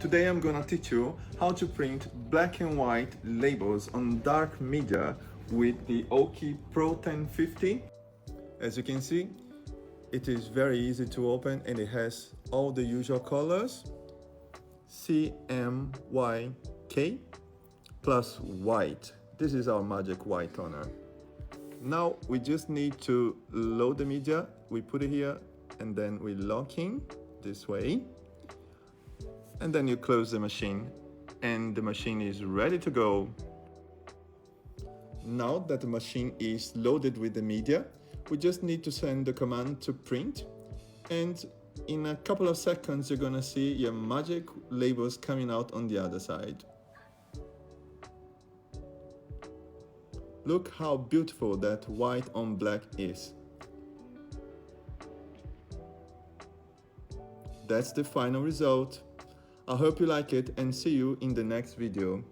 Today I'm gonna teach you how to print black and white labels on dark media with the OKI Pro1050. As you can see, it is very easy to open and it has all the usual colors, CMYK plus white. This is our magic white toner. Now we just need to load the media. We put it here and then we lock in this way. And then you close the machine and the machine is ready to go. Now that the machine is loaded with the media, we just need to send the command to print, and in a couple of seconds you're gonna see your magic labels coming out on the other side. Look how beautiful that white on black is. That's the final result. I hope you like it and see you in the next video.